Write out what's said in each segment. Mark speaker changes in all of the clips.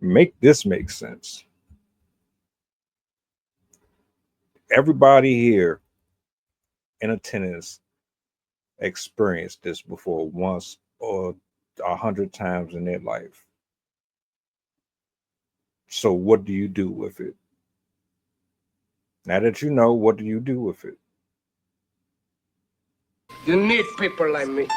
Speaker 1: Make this make sense. Everybody here in attendance experienced this before once or 100 times in their life. So what do you do with it? Now that you know, what do you do with it?
Speaker 2: You need people like me.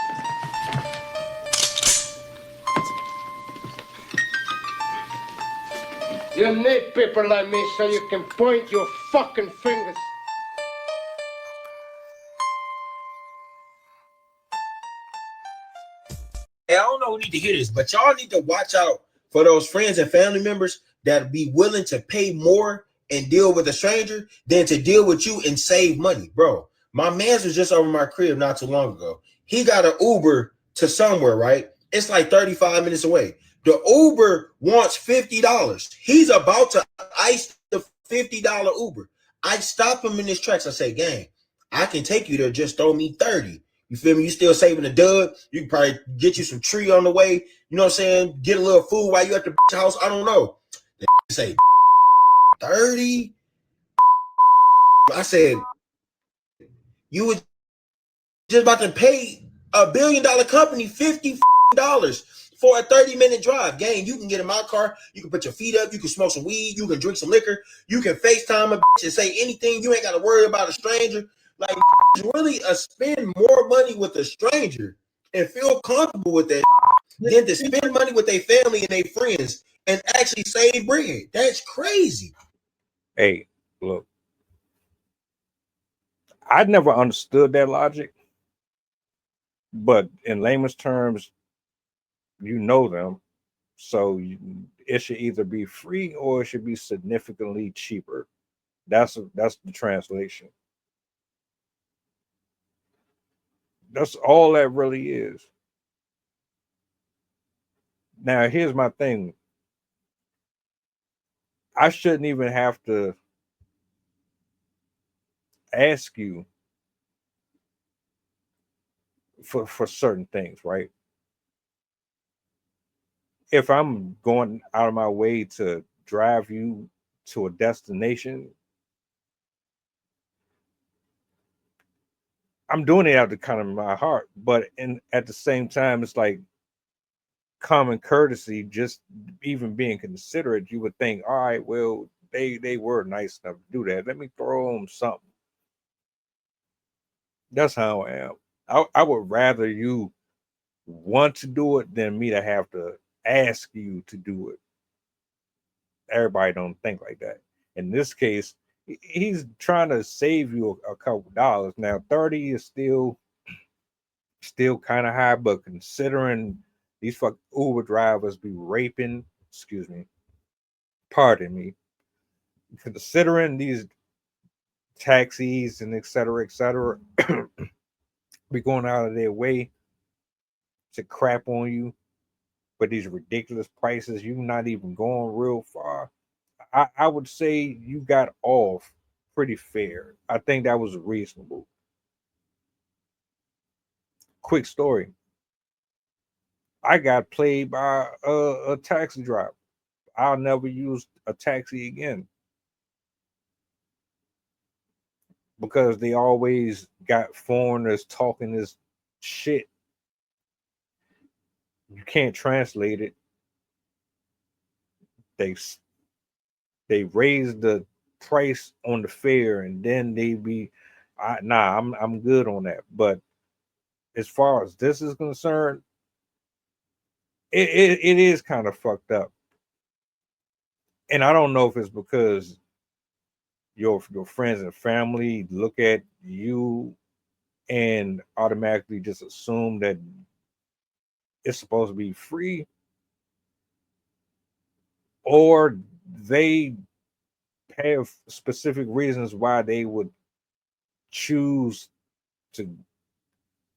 Speaker 2: You need people like me so you can point your fucking fingers.
Speaker 3: Hey, I don't know who need to hear this, but y'all need to watch out for those friends and family members that be willing to pay more and deal with a stranger than to deal with you and save money, bro. My man's was just over my crib not too long ago. He got an Uber to somewhere, right? It's like 35 minutes away. The Uber wants $50. He's about to ice the $50 Uber. I stop him in his tracks. I say, gang, I can take you there. Just throw me 30. You feel me? You still saving a dub. You can probably get you some tree on the way. You know what I'm saying? Get a little food while you at the house. I don't know. They say 30. I said, you was just about to pay a $1 billion company $50 for a 30-minute drive. Gang, you can get in my car. You can put your feet up. You can smoke some weed. You can drink some liquor. You can FaceTime a bitch and say anything. You ain't got to worry about a stranger. Like, really spend more money with a stranger and feel comfortable with that than to spend money with their family and their friends and actually save bread. That's crazy.
Speaker 1: Hey, look, I never understood that logic, but in layman's terms, you know them. So it should either be free or it should be significantly cheaper. That's the translation. That's all that really is. Now, here's my thing. I shouldn't even have to ask you for certain things, right? If I'm going out of my way to drive you to a destination, I'm doing it out of kind of my heart, but at the same time, it's like common courtesy, just even being considerate. You would think, all right, well, they were nice enough to do that. Let me throw them something. That's how I am. I would rather you want to do it than me to have to ask you to do it. Everybody don't think like that. In this case, he's trying to save you a couple dollars. Now, 30 is still kind of high, but considering these fuck Uber drivers be raping, excuse me, pardon me, considering these taxis and et cetera, be going out of their way to crap on you, but these ridiculous prices, you not even going real far. I would say you got off pretty fair. I think that was reasonable. Quick story. I got played by a taxi driver. I'll never use a taxi again because they always got foreigners talking this shit. You can't translate it. They they raise the price on the fare and then they be nah, I'm good on that. But as far as this is concerned, it is kind of fucked up. And I don't know if it's because your friends and family look at you and automatically just assume that it's supposed to be free, or they have specific reasons why they would choose to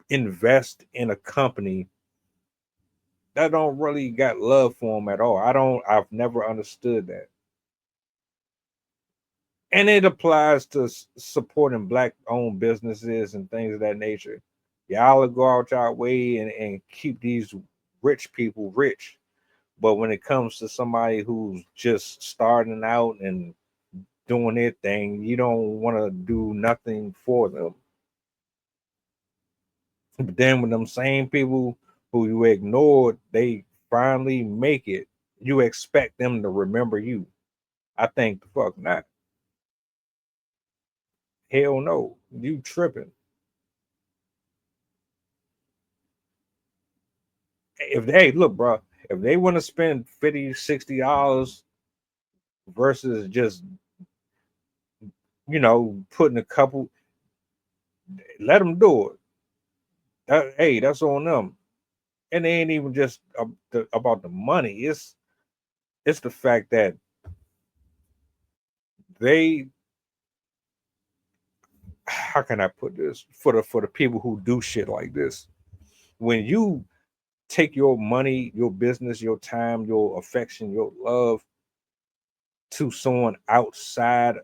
Speaker 1: invest in a company that don't really got love for them at all. I've never understood that. And it applies to supporting black owned businesses and things of that nature. Y'all will go out your way and keep these rich people rich. But when it comes to somebody who's just starting out and doing their thing, you don't want to do nothing for them. But then when them same people who you ignored, they finally make it, you expect them to remember you. I think the fuck not. Hell no. You tripping. If they look, bro, if they want to spend $50, $60 versus just, putting a couple, let them do it. Hey, that's on them. And they ain't even just about the money. It's the fact that they, how can I put this, for the people who do shit like this, when you take your money, your business, your time, your affection, your love to someone outside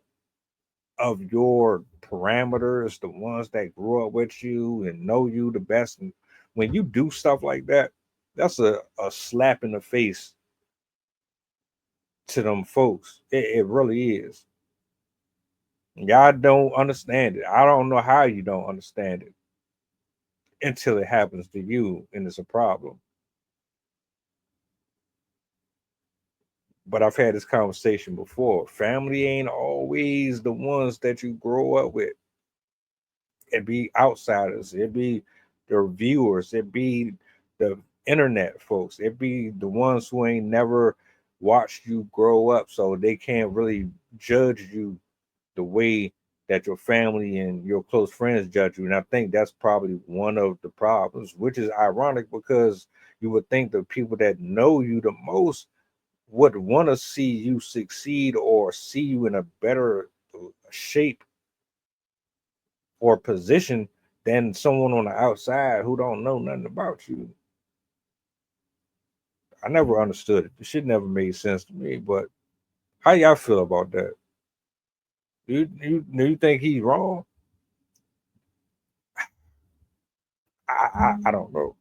Speaker 1: of your parameters, the ones that grew up with you and know you the best, and when you do stuff like that, that's a slap in the face to them folks. It really is. Y'all don't understand it. I don't know how you don't understand it until it happens to you and it's a problem. But I've had this conversation before. Family ain't always the ones that you grow up with. It be outsiders. It be the viewers. It be the internet folks. It be the ones who ain't never watched you grow up, so they can't really judge you the way that your family and your close friends judge you. And I think that's probably one of the problems, which is ironic because you would think the people that know you the most would want to see you succeed or see you in a better shape or position than someone on the outside who don't know nothing about you. I never understood it. The shit never made sense to me. But how y'all feel about that? Do you think he's wrong? I don't know.